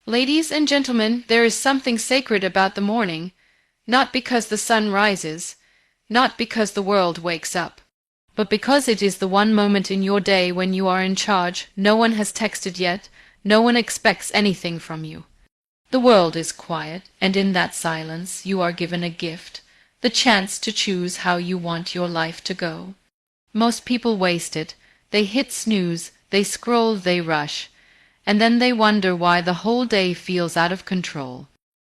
Ladies and gentlemen, there is something sacred about the morning, not because the sun rises, not because the world wakes up, but because it is the one moment in your day when you are in charge. No one has texted yet, no one expects anything from you. The world is quiet, and in that silence you are given a gift, the chance to choose how you want your life to go. Most people waste it. They hit snooze, they scroll, they rush, and then they wonder why the whole day feels out of control.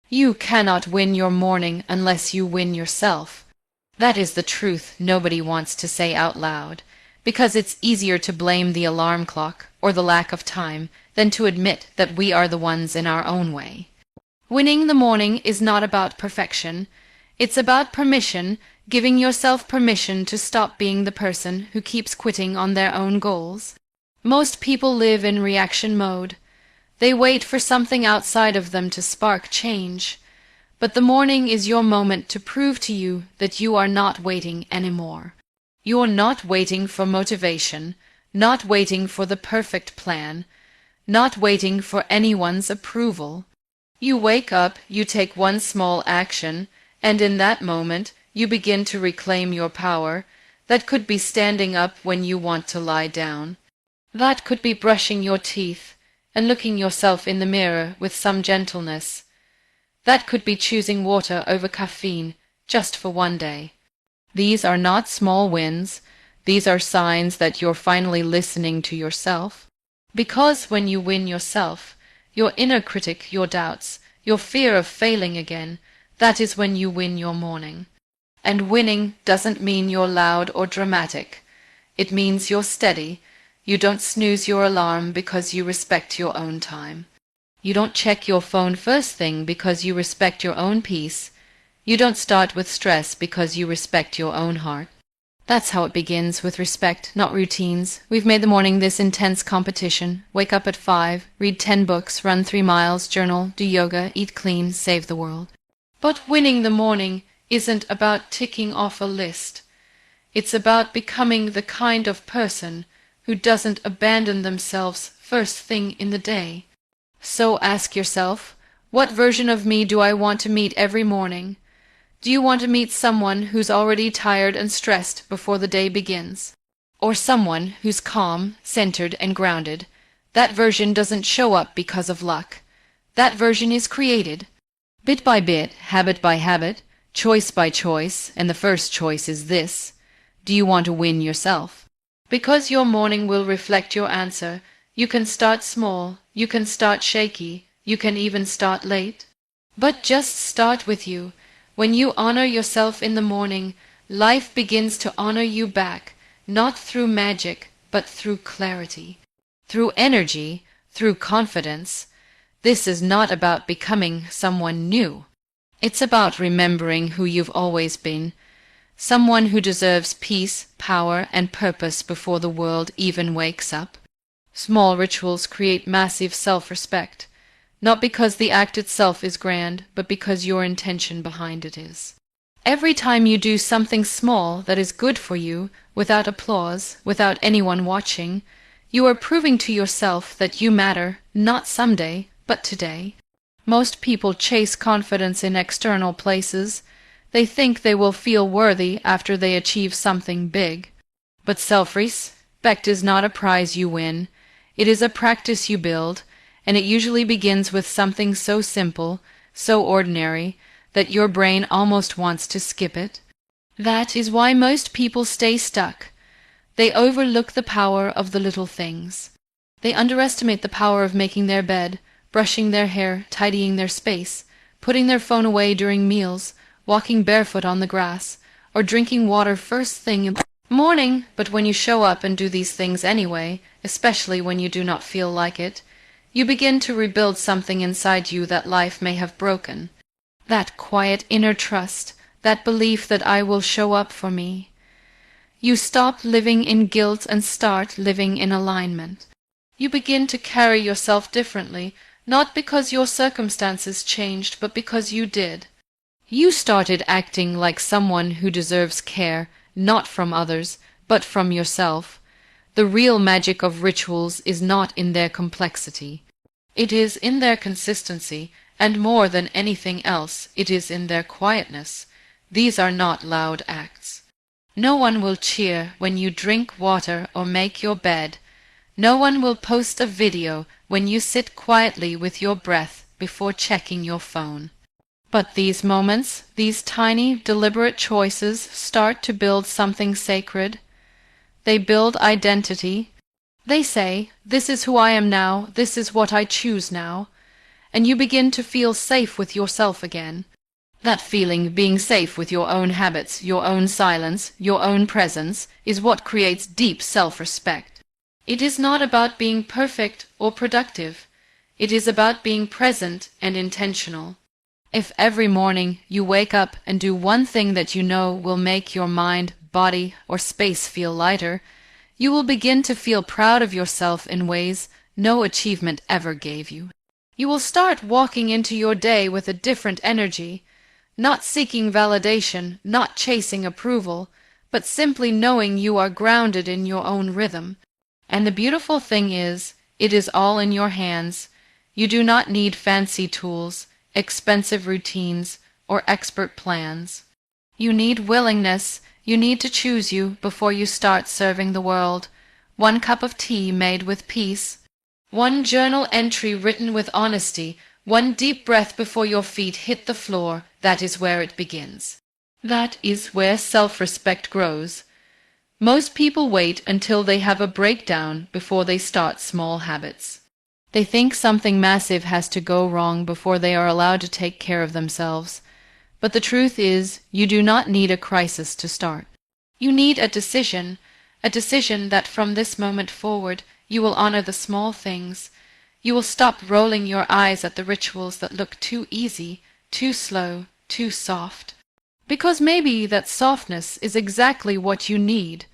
You cannot win your morning unless you win yourself. That is the truth nobody wants to say out loud, because it's easier to blame the alarm clock or the lack of time than to admit that we are the ones in our own way. Winning the morning is not about perfection. It's about permission, giving yourself permission to stop being the person who keeps quitting on their own goals. Most people live in reaction mode. They wait for something outside of them to spark change. But the morning is your moment to prove to you that you are not waiting anymore. You are not waiting for motivation, not waiting for the perfect plan, not waiting for anyone's approval. You wake up, you take one small action, and in that moment you begin to reclaim your power. That could be standing up when you want to lie down. That could be brushing your teeth and looking yourself in the mirror with some gentleness. That could be choosing water over caffeine just for one day. These are not small wins. These are signs that you're finally listening to yourself. Because when you win yourself, your inner critic, your doubts, your fear of failing again, that is when you win your morning. And winning doesn't mean you're loud or dramatic. It means you're steady. You don't snooze your alarm because you respect your own time. You don't check your phone first thing because you respect your own peace. You don't start with stress because you respect your own heart. That's how it begins, with respect, not routines. We've made the morning this intense competition. Wake up at 5, read 10 books, run 3 miles, journal, do yoga, eat clean, save the world. But winning the morning isn't about ticking off a list. It's about becoming the kind of person who doesn't abandon themselves first thing in the day. So ask yourself, what version of me do I want to meet every morning? Do you want to meet someone who's already tired and stressed before the day begins? Or someone who's calm, centered, and grounded? That version doesn't show up because of luck. That version is created. Bit by bit, habit by habit, choice by choice, and the first choice is this. Do you want to win yourself? Because your morning will reflect your answer, you can start small, you can start shaky, you can even start late. But just start with you. When you honor yourself in the morning, life begins to honor you back, not through magic, but through clarity, through energy, through confidence. This is not about becoming someone new. It's about remembering who you've always been, someone who deserves peace, power, and purpose before the world even wakes up. Small rituals create massive self-respect, not because the act itself is grand, but because your intention behind it is. Every time you do something small that is good for you, without applause, without anyone watching, you are proving to yourself that you matter, not someday, but today. Most people chase confidence in external places. They think they will feel worthy after they achieve something big. But self-respect is not a prize you win. It is a practice you build, and it usually begins with something so simple, so ordinary, that your brain almost wants to skip it. That is why most people stay stuck. They overlook the power of the little things. They underestimate the power of making their bed, brushing their hair, tidying their space, putting their phone away during meals, walking barefoot on the grass, or drinking water first thing in the morning. But when you show up and do these things anyway, especially when you do not feel like it, you begin to rebuild something inside you that life may have broken. That quiet inner trust, that belief that I will show up for me. You stop living in guilt and start living in alignment. You begin to carry yourself differently, not because your circumstances changed, but because you did. You started acting like someone who deserves care, not from others, but from yourself. The real magic of rituals is not in their complexity. It is in their consistency, and more than anything else, it is in their quietness. These are not loud acts. No one will cheer when you drink water or make your bed. No one will post a video when you sit quietly with your breath before checking your phone. But these moments, these tiny, deliberate choices start to build something sacred. They build identity. They say, "This is who I am now, this is what I choose now." And you begin to feel safe with yourself again. That feeling, being safe with your own habits, your own silence, your own presence, is what creates deep self-respect. It is not about being perfect or productive. It is about being present and intentional. If every morning you wake up and do one thing that you know will make your mind, body, or space feel lighter, you will begin to feel proud of yourself in ways no achievement ever gave you. You will start walking into your day with a different energy, not seeking validation, not chasing approval, but simply knowing you are grounded in your own rhythm. And the beautiful thing is, it is all in your hands. You do not need fancy tools, expensive routines, or expert plans. You need willingness. You need to choose you before you start serving the world. One cup of tea made with peace. One journal entry written with honesty. One deep breath before your feet hit the floor. That is where it begins. That is where self-respect grows. Most people wait until they have a breakdown before they start small habits. They think something massive has to go wrong before they are allowed to take care of themselves. But the truth is, you do not need a crisis to start. You need a decision that from this moment forward you will honor the small things. You will stop rolling your eyes at the rituals that look too easy, too slow, too soft. Because maybe that softness is exactly what you need.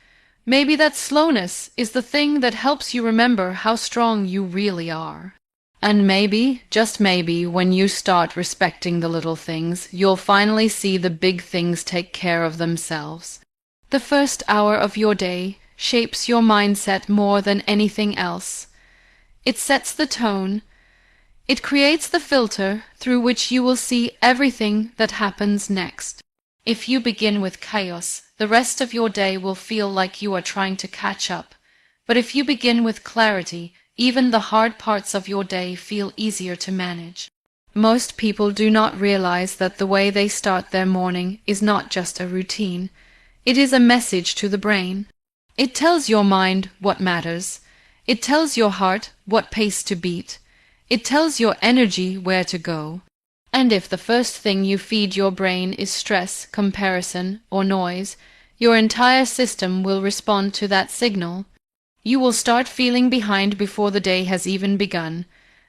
Maybe that slowness is the thing that helps you remember how strong you really are. And maybe, just maybe, when you start respecting the little things, you'll finally see the big things take care of themselves. The first hour of your day shapes your mindset more than anything else. It sets the tone. It creates the filter through which you will see everything that happens next. If you begin with chaos, the rest of your day will feel like you are trying to catch up. But if you begin with clarity, even the hard parts of your day feel easier to manage. Most people do not realize that the way they start their morning is not just a routine. It is a message to the brain. It tells your mind what matters. It tells your heart what pace to beat. It tells your energy where to go. And if the first thing you feed your brain is stress, comparison, or noise, your entire system will respond to that signal. You will start feeling behind before the day has even begun.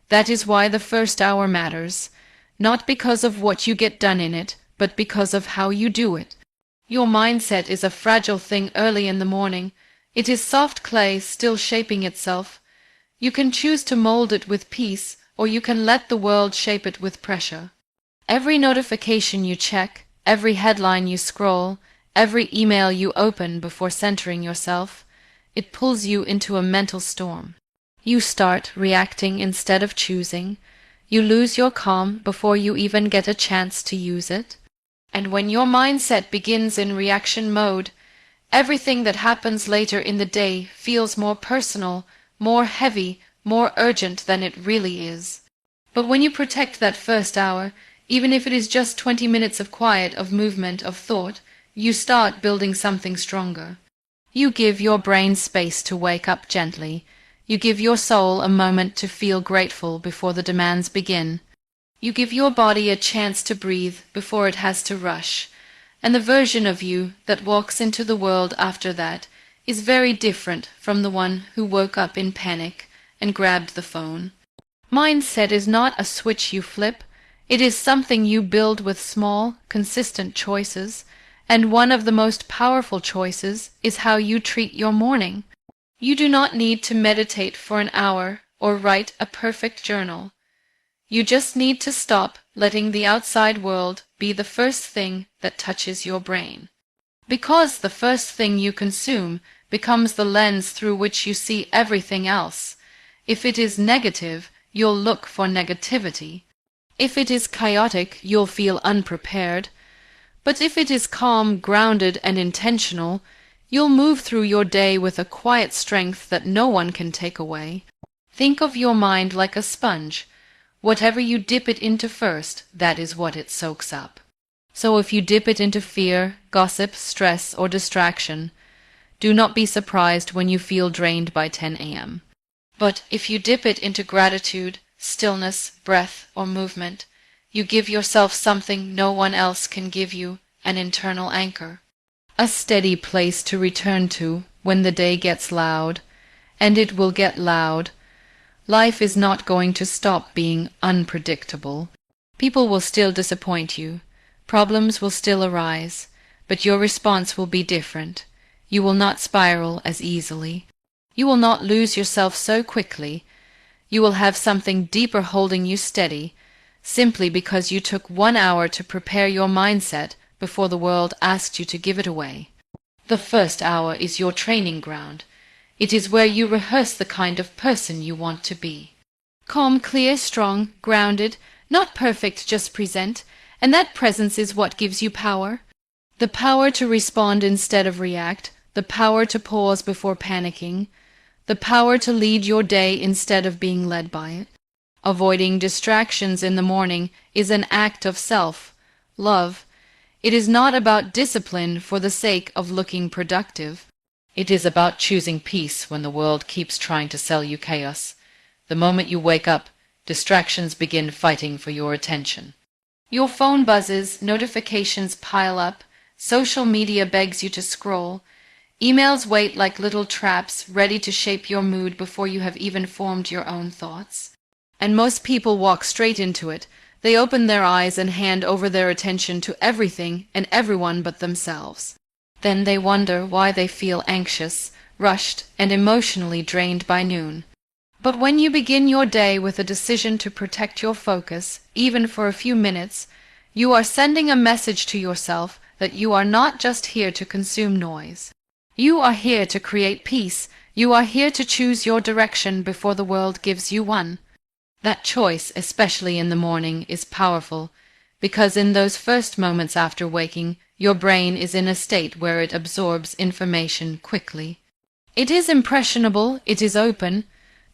That is why the first hour matters, not because of what you get done in it, but because of how you do it. Your mindset is a fragile thing early in the morning. It is soft clay still shaping itself. You can choose to mold it with peace, or you can let the world shape it with pressure. Every notification you check, every headline you scroll, every email you open before centering yourself, it pulls you into a mental storm. You start reacting instead of choosing. You lose your calm before you even get a chance to use it. And when your mindset begins in reaction mode, everything that happens later in the day feels more personal, more heavy, more urgent than it really is. But when you protect that first hour, even if it is just 20 minutes of quiet, of movement, of thought, you start building something stronger. You give your brain space to wake up gently. You give your soul a moment to feel grateful before the demands begin. You give your body a chance to breathe before it has to rush. And the version of you that walks into the world after that is very different from the one who woke up in panic and grabbed the phone. Mindset is not a switch you flip. It is something you build with small, consistent choices, and one of the most powerful choices is how you treat your morning. You do not need to meditate for an hour or write a perfect journal. You just need to stop letting the outside world be the first thing that touches your brain. Because the first thing you consume becomes the lens through which you see everything else. If it is negative, you'll look for negativity. If it is chaotic, you'll feel unprepared. But if it is calm, grounded, and intentional, you'll move through your day with a quiet strength that no one can take away. Think of your mind like a sponge. Whatever you dip it into first, that is what it soaks up. So if you dip it into fear, gossip, stress, or distraction, do not be surprised when you feel drained by 10 a.m. But if you dip it into gratitude, stillness, breath, or movement, you give yourself something no one else can give you, an internal anchor. A steady place to return to when the day gets loud, and it will get loud. Life is not going to stop being unpredictable. People will still disappoint you. Problems will still arise, but your response will be different. You will not spiral as easily. You will not lose yourself so quickly. You will have something deeper holding you steady, simply because you took 1 hour to prepare your mindset before the world asked you to give it away. The first hour is your training ground. It is where you rehearse the kind of person you want to be. Calm, clear, strong, grounded, not perfect, just present, and that presence is what gives you power. The power to respond instead of react, the power to pause before panicking, the power to lead your day instead of being led by it. Avoiding distractions in the morning is an act of self-love. It is not about discipline for the sake of looking productive. It is about choosing peace when the world keeps trying to sell you chaos. The moment you wake up, distractions begin fighting for your attention. Your phone buzzes, notifications pile up, social media begs you to scroll, emails wait like little traps ready to shape your mood before you have even formed your own thoughts. And most people walk straight into it. They open their eyes and hand over their attention to everything and everyone but themselves. Then they wonder why they feel anxious, rushed, and emotionally drained by noon. But when you begin your day with a decision to protect your focus, even for a few minutes, you are sending a message to yourself that you are not just here to consume noise. You are here to create peace. You are here to choose your direction before the world gives you one. That choice, especially in the morning, is powerful, because in those first moments after waking, your brain is in a state where it absorbs information quickly. It is impressionable, it is open.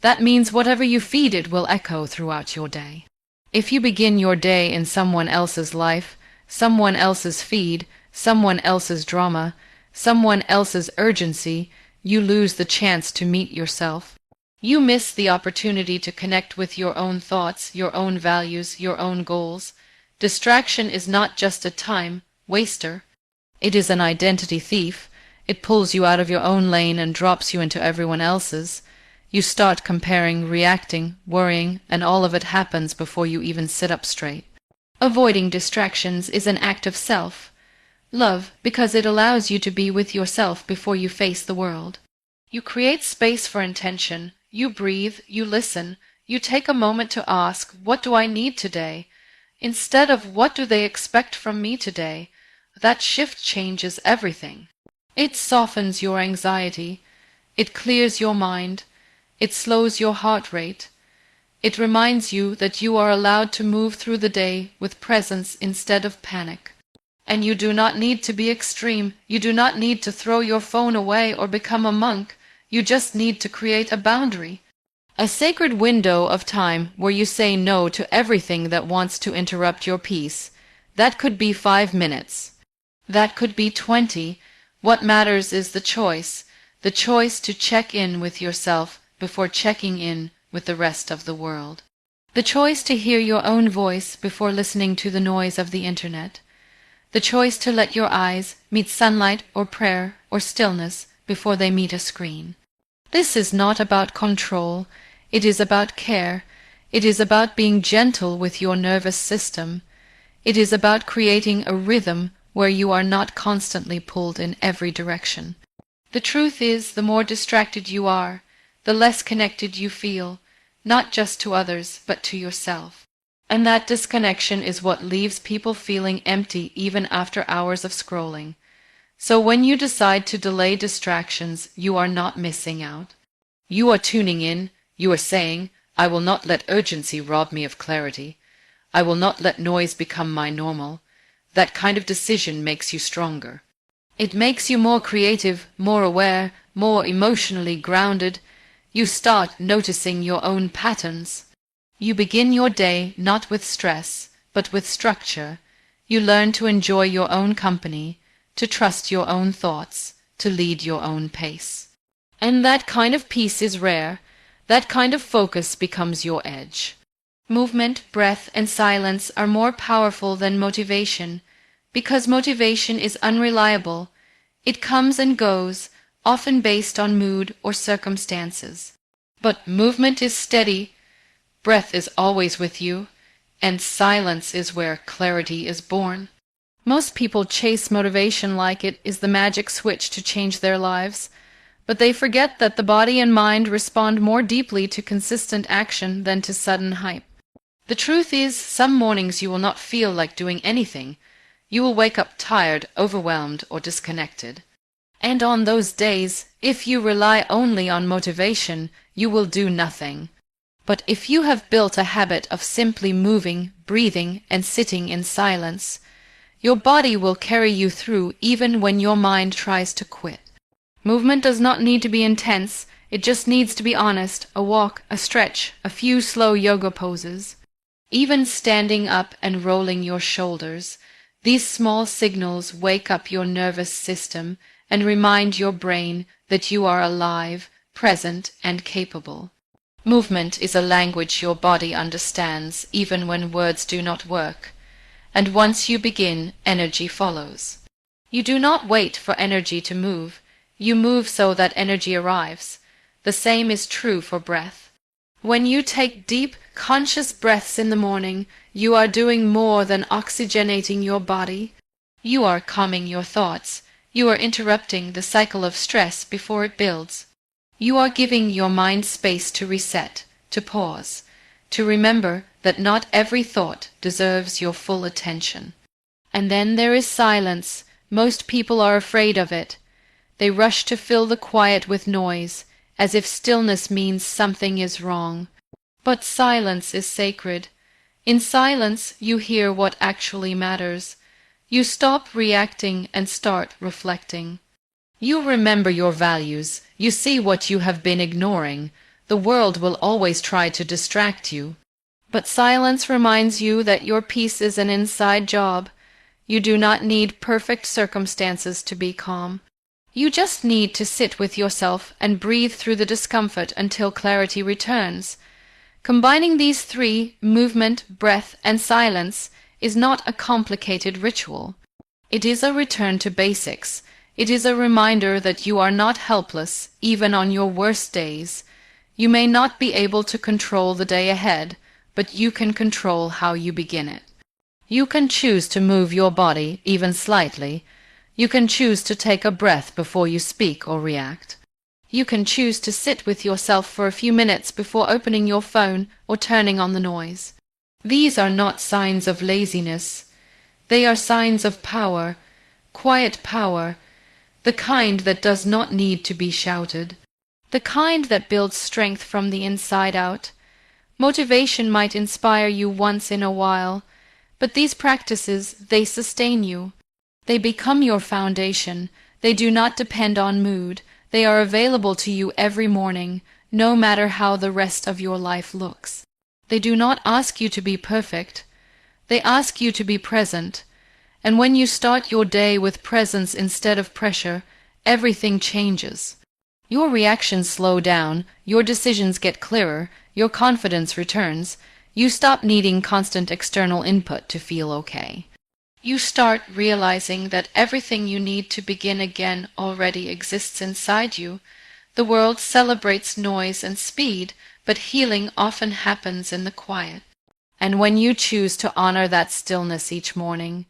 That means whatever you feed it will echo throughout your day. If you begin your day in someone else's life, someone else's feed, someone else's drama, someone else's urgency, you lose the chance to meet yourself. You miss the opportunity to connect with your own thoughts, your own values, your own goals. Distraction is not just a time waster. It is an identity thief. It pulls you out of your own lane and drops you into everyone else's. You start comparing, reacting, worrying, and all of it happens before you even sit up straight. Avoiding distractions is an act of self-love because it allows you to be with yourself before you face the world. You create space for intention. You breathe, you listen, you take a moment to ask, what do I need today? Instead of what do they expect from me today? That shift changes everything. It softens your anxiety. It clears your mind. It slows your heart rate. It reminds you that you are allowed to move through the day with presence instead of panic. And you do not need to be extreme. You do not need to throw your phone away or become a monk. You just need to create a boundary. A sacred window of time where you say no to everything that wants to interrupt your peace. That could be 5 minutes. That could be 20. What matters is the choice to check in with yourself before checking in with the rest of the world. The choice to hear your own voice before listening to the noise of the internet. The choice to let your eyes meet sunlight or prayer or stillness before they meet a screen. This is not about control. It is about care. It is about being gentle with your nervous system. It is about creating a rhythm where you are not constantly pulled in every direction. The truth is, the more distracted you are, the less connected you feel, not just to others, but to yourself. And that disconnection is what leaves people feeling empty even after hours of scrolling. So when you decide to delay distractions, you are not missing out. You are tuning in. You are saying, I will not let urgency rob me of clarity. I will not let noise become my normal. That kind of decision makes you stronger. It makes you more creative, more aware, more emotionally grounded. You start noticing your own patterns. You begin your day not with stress, but with structure. You learn to enjoy your own company, to trust your own thoughts, to lead your own pace. And that kind of peace is rare. That kind of focus becomes your edge. Movement, breath, and silence are more powerful than motivation, because motivation is unreliable. It comes and goes, often based on mood or circumstances. But movement is steady, breath is always with you, and silence is where clarity is born. Most people chase motivation like it is the magic switch to change their lives, but they forget that the body and mind respond more deeply to consistent action than to sudden hype. The truth is, some mornings you will not feel like doing anything. You will wake up tired, overwhelmed, or disconnected. And on those days, if you rely only on motivation, you will do nothing. But if you have built a habit of simply moving, breathing, and sitting in silence, your body will carry you through even when your mind tries to quit. Movement does not need to be intense, it just needs to be honest, a walk, a stretch, a few slow yoga poses. Even standing up and rolling your shoulders, these small signals wake up your nervous system and remind your brain that you are alive, present, and capable. Movement is a language your body understands even when words do not work, and once you begin, energy follows. You do not wait for energy to move, you move so that energy arrives. The same is true for breath. When you take deep, conscious breaths in the morning, you are doing more than oxygenating your body. You are calming your thoughts. You are interrupting the cycle of stress before it builds. You are giving your mind space to reset, to pause, to remember that not every thought deserves your full attention. And then there is silence. Most people are afraid of it. They rush to fill the quiet with noise, as if stillness means something is wrong. But silence is sacred. In silence you hear what actually matters. You stop reacting and start reflecting. You remember your values. You see what you have been ignoring. The world will always try to distract you. But silence reminds you that your peace is an inside job. You do not need perfect circumstances to be calm. You just need to sit with yourself and breathe through the discomfort until clarity returns. Combining these three, movement, breath, and silence, is not a complicated ritual. It is a return to basics. It is a reminder that you are not helpless, even on your worst days. You may not be able to control the day ahead, but you can control how you begin it. You can choose to move your body, even slightly. You can choose to take a breath before you speak or react. You can choose to sit with yourself for a few minutes before opening your phone or turning on the noise. These are not signs of laziness. They are signs of power, quiet power, the kind that does not need to be shouted, the kind that builds strength from the inside out. Motivation might inspire you once in a while, but these practices, they sustain you. They become your foundation. They do not depend on mood. They are available to you every morning, no matter how the rest of your life looks. They do not ask you to be perfect. They ask you to be present. And when you start your day with presence instead of pressure, everything changes. Your reactions slow down, your decisions get clearer, your confidence returns. You stop needing constant external input to feel okay. You start realizing that everything you need to begin again already exists inside you. The world celebrates noise and speed, but healing often happens in the quiet. And when you choose to honor that stillness each morning,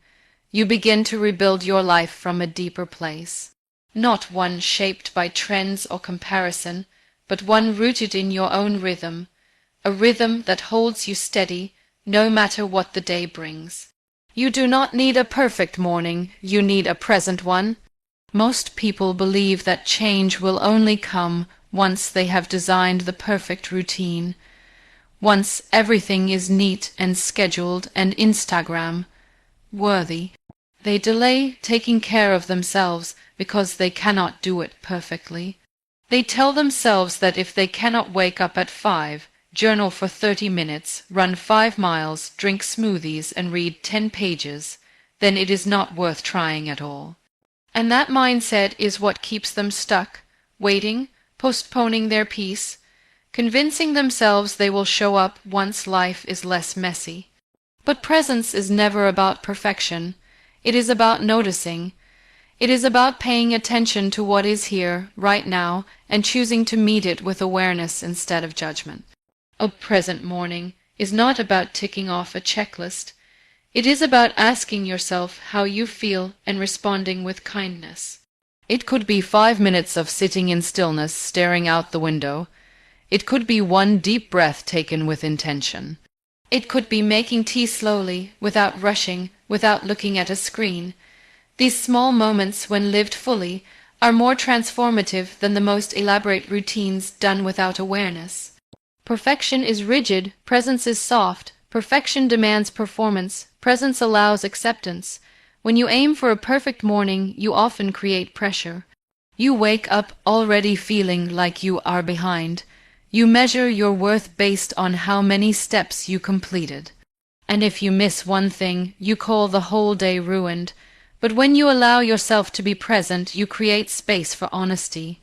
you begin to rebuild your life from a deeper place. Not one shaped by trends or comparison, but one rooted in your own rhythm, a rhythm that holds you steady no matter what the day brings. You do not need a perfect morning, you need a present one. Most people believe that change will only come once they have designed the perfect routine. Once everything is neat and scheduled and Instagram worthy, they delay taking care of themselves because they cannot do it perfectly. They tell themselves that if they cannot wake up at 5, journal for 30 minutes, run 5 miles, drink smoothies, and read 10 pages, then it is not worth trying at all. And that mindset is what keeps them stuck, waiting, postponing their peace, convincing themselves they will show up once life is less messy. But presence is never about perfection. It is about noticing. It is about paying attention to what is here, right now, and choosing to meet it with awareness instead of judgment. A present morning is not about ticking off a checklist. It is about asking yourself how you feel and responding with kindness. It could be 5 minutes of sitting in stillness, staring out the window. It could be one deep breath taken with intention. It could be making tea slowly, without rushing, without looking at a screen. These small moments, when lived fully, are more transformative than the most elaborate routines done without awareness. Perfection is rigid, presence is soft. Perfection demands performance, presence allows acceptance. When you aim for a perfect morning, you often create pressure. You wake up already feeling like you are behind. You measure your worth based on how many steps you completed. And if you miss one thing, you call the whole day ruined. But when you allow yourself to be present, you create space for honesty.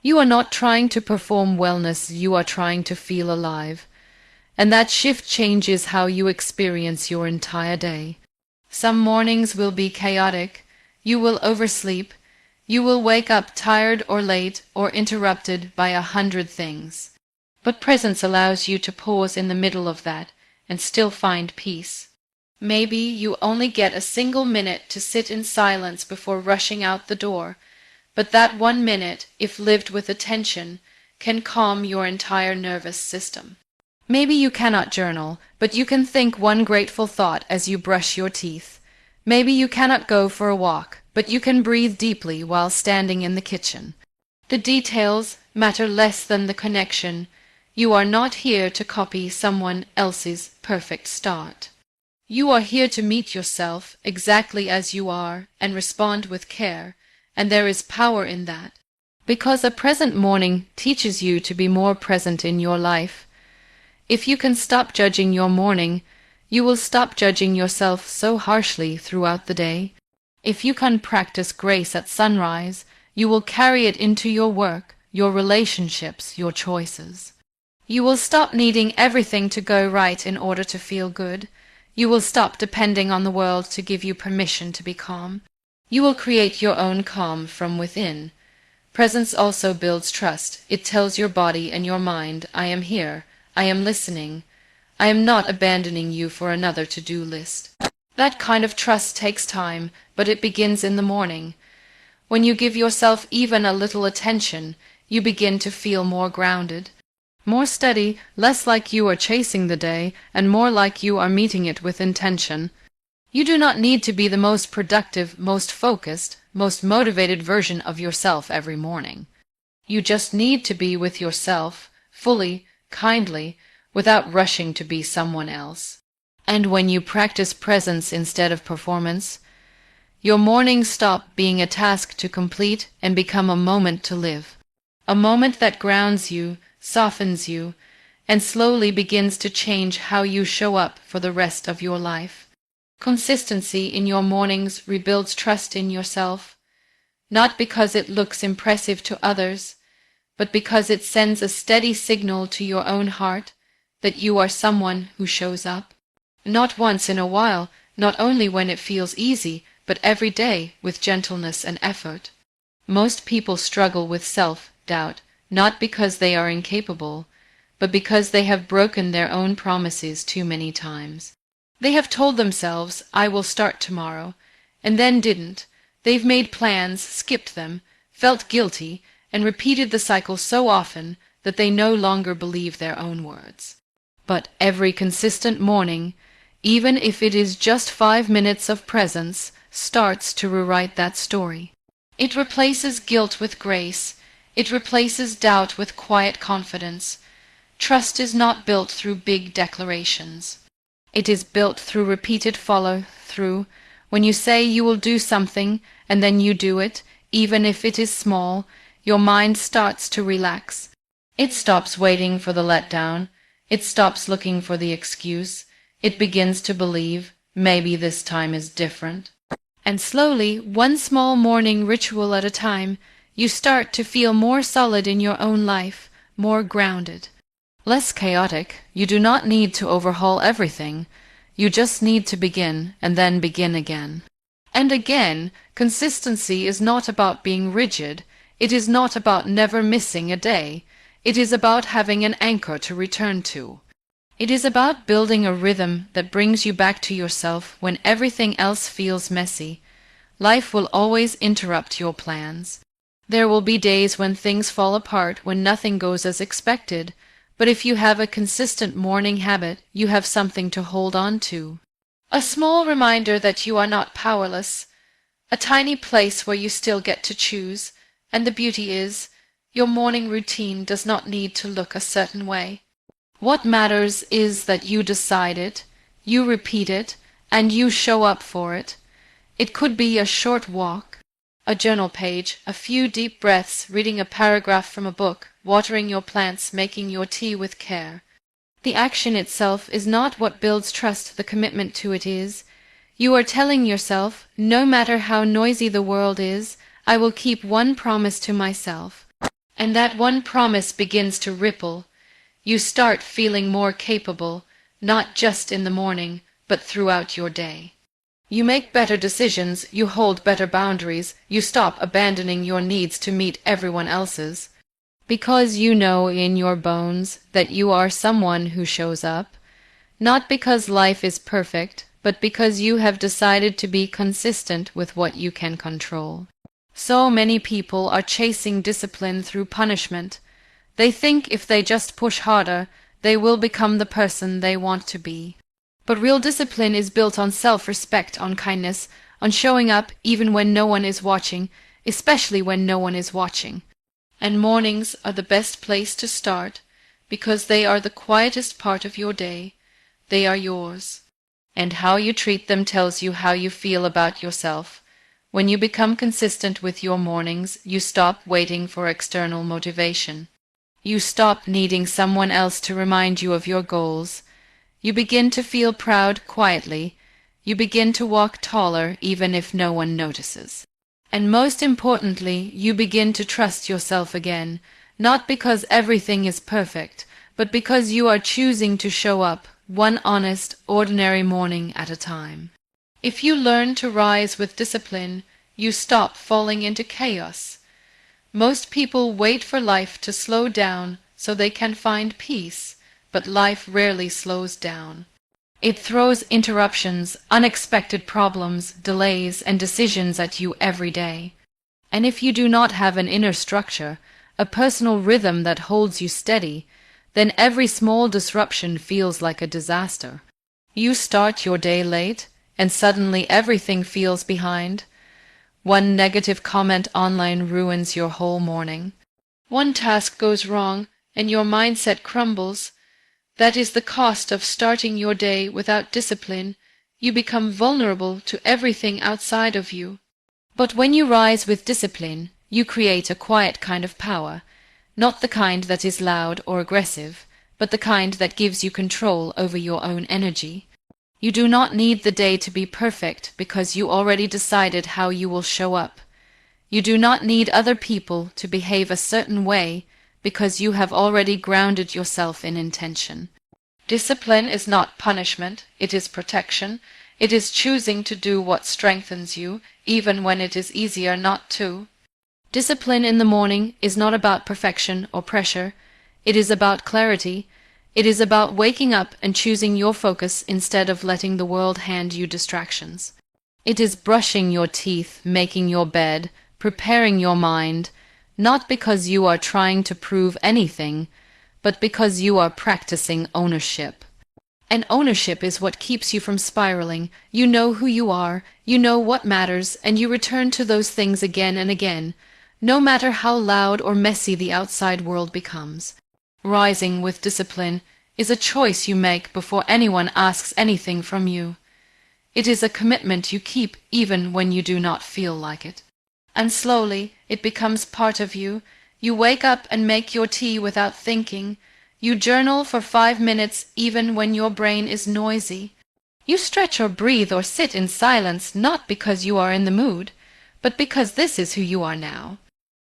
You are not trying to perform wellness, you are trying to feel alive. And that shift changes how you experience your entire day. Some mornings will be chaotic. You will oversleep. You will wake up tired or late or interrupted by 100 things. But presence allows you to pause in the middle of that and still find peace. Maybe you only get a single minute to sit in silence before rushing out the door, but that 1 minute, if lived with attention, can calm your entire nervous system. Maybe you cannot journal, but you can think one grateful thought as you brush your teeth. Maybe you cannot go for a walk, but you can breathe deeply while standing in the kitchen. The details matter less than the connection. You are not here to copy someone else's perfect start. You are here to meet yourself exactly as you are and respond with care, and there is power in that. Because a present morning teaches you to be more present in your life. If you can stop judging your morning, you will stop judging yourself so harshly throughout the day. If you can practice grace at sunrise, you will carry it into your work, your relationships, your choices. You will stop needing everything to go right in order to feel good. You will stop depending on the world to give you permission to be calm. You will create your own calm from within. Presence also builds trust. It tells your body and your mind, I am here, I am listening, I am not abandoning you for another to-do list. That kind of trust takes time, but it begins in the morning. When you give yourself even a little attention, you begin to feel more grounded. More steady, less like you are chasing the day, and more like you are meeting it with intention. You do not need to be the most productive, most focused, most motivated version of yourself every morning. You just need to be with yourself, fully, kindly, without rushing to be someone else. And when you practice presence instead of performance, your mornings stop being a task to complete and become a moment to live. A moment that grounds you, softens you, and slowly begins to change how you show up for the rest of your life. Consistency in your mornings rebuilds trust in yourself, not because it looks impressive to others, but because it sends a steady signal to your own heart that you are someone who shows up. Not once in a while, not only when it feels easy, but every day with gentleness and effort. Most people struggle with self-doubt, not because they are incapable, but because they have broken their own promises too many times. They have told themselves, I will start tomorrow, and then didn't. They've made plans, skipped them, felt guilty, and repeated the cycle so often that they no longer believe their own words. But every consistent morning, even if it is just 5 minutes of presence, starts to rewrite that story. It replaces guilt with grace. It replaces doubt with quiet confidence. Trust is not built through big declarations. It is built through repeated follow-through. When you say you will do something and then you do it, even if it is small, your mind starts to relax. It stops waiting for the letdown. It stops looking for the excuse. It begins to believe, maybe this time is different. And slowly, one small morning ritual at a time, you start to feel more solid in your own life, more grounded. Less chaotic. You do not need to overhaul everything. You just need to begin, and then begin again. And again, consistency is not about being rigid. It is not about never missing a day. It is about having an anchor to return to. It is about building a rhythm that brings you back to yourself when everything else feels messy. Life will always interrupt your plans. There will be days when things fall apart, when nothing goes as expected. But if you have a consistent morning habit, you have something to hold on to. A small reminder that you are not powerless. A tiny place where you still get to choose. And the beauty is, your morning routine does not need to look a certain way. What matters is that you decide it, you repeat it, and you show up for it. It could be a short walk, a journal page, a few deep breaths, reading a paragraph from a book, watering your plants, making your tea with care. The action itself is not what builds trust, the commitment to it is. You are telling yourself, no matter how noisy the world is, I will keep one promise to myself. And that one promise begins to ripple. You start feeling more capable, not just in the morning, but throughout your day. You make better decisions, you hold better boundaries, you stop abandoning your needs to meet everyone else's. Because you know in your bones that you are someone who shows up, not because life is perfect, but because you have decided to be consistent with what you can control. So many people are chasing discipline through punishment. They think if they just push harder, they will become the person they want to be. But real discipline is built on self-respect, on kindness, on showing up even when no one is watching, especially when no one is watching. And mornings are the best place to start, because they are the quietest part of your day. They are yours. And how you treat them tells you how you feel about yourself. When you become consistent with your mornings, you stop waiting for external motivation. You stop needing someone else to remind you of your goals. You begin to feel proud quietly. You begin to walk taller even if no one notices. And most importantly, you begin to trust yourself again, not because everything is perfect, but because you are choosing to show up one honest, ordinary morning at a time. If you learn to rise with discipline, you stop falling into chaos. Most people wait for life to slow down so they can find peace, but life rarely slows down. It throws interruptions, unexpected problems, delays, and decisions at you every day. And if you do not have an inner structure, a personal rhythm that holds you steady, then every small disruption feels like a disaster. You start your day late, and suddenly everything feels behind. One negative comment online ruins your whole morning. One task goes wrong, and your mindset crumbles. That is the cost of starting your day without discipline. You become vulnerable to everything outside of you. But when you rise with discipline, you create a quiet kind of power, not the kind that is loud or aggressive, but the kind that gives you control over your own energy. You do not need the day to be perfect because you already decided how you will show up. You do not need other people to behave a certain way because you have already grounded yourself in intention. Discipline is not punishment, it is protection. It is choosing to do what strengthens you, even when it is easier not to. Discipline in the morning is not about perfection or pressure. It is about clarity. It is about waking up and choosing your focus instead of letting the world hand you distractions. It is brushing your teeth, making your bed, preparing your mind, not because you are trying to prove anything, but because you are practicing ownership. And ownership is what keeps you from spiraling. You know who you are, you know what matters, and you return to those things again and again, no matter how loud or messy the outside world becomes. Rising with discipline is a choice you make before anyone asks anything from you. It is a commitment you keep even when you do not feel like it. And slowly it becomes part of you. You wake up and make your tea without thinking. You journal for 5 minutes even when your brain is noisy. You stretch or breathe or sit in silence not because you are in the mood, but because this is who you are now.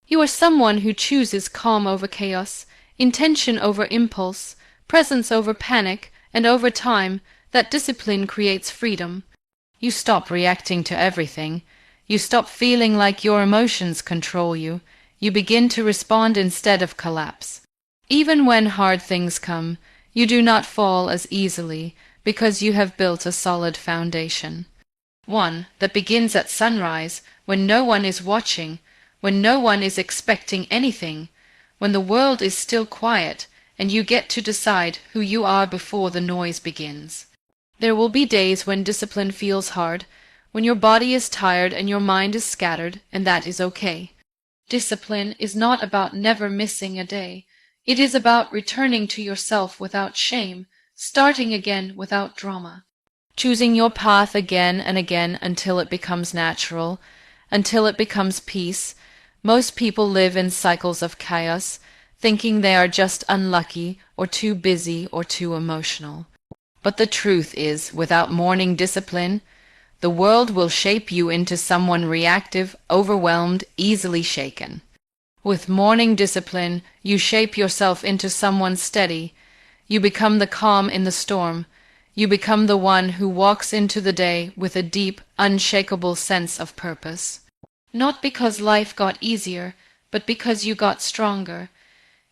You are someone who chooses calm over chaos, intention over impulse, presence over panic, and over time, that discipline creates freedom. You stop reacting to everything. You stop feeling like your emotions control you. You begin to respond instead of collapse. Even when hard things come, you do not fall as easily because you have built a solid foundation. One that begins at sunrise, when no one is watching, when no one is expecting anything, when the world is still quiet and you get to decide who you are before the noise begins. There will be days when discipline feels hard, when your body is tired and your mind is scattered, and that is okay. Discipline is not about never missing a day. It is about returning to yourself without shame, starting again without drama, choosing your path again and again until it becomes natural, until it becomes peace. Most people live in cycles of chaos, thinking they are just unlucky or too busy or too emotional. But the truth is, without morning discipline, the world will shape you into someone reactive, overwhelmed, easily shaken. With morning discipline, you shape yourself into someone steady. You become the calm in the storm. You become the one who walks into the day with a deep, unshakable sense of purpose. Not because life got easier, but because you got stronger.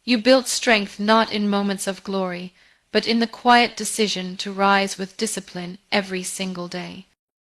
You built strength not in moments of glory, but in the quiet decision to rise with discipline every single day.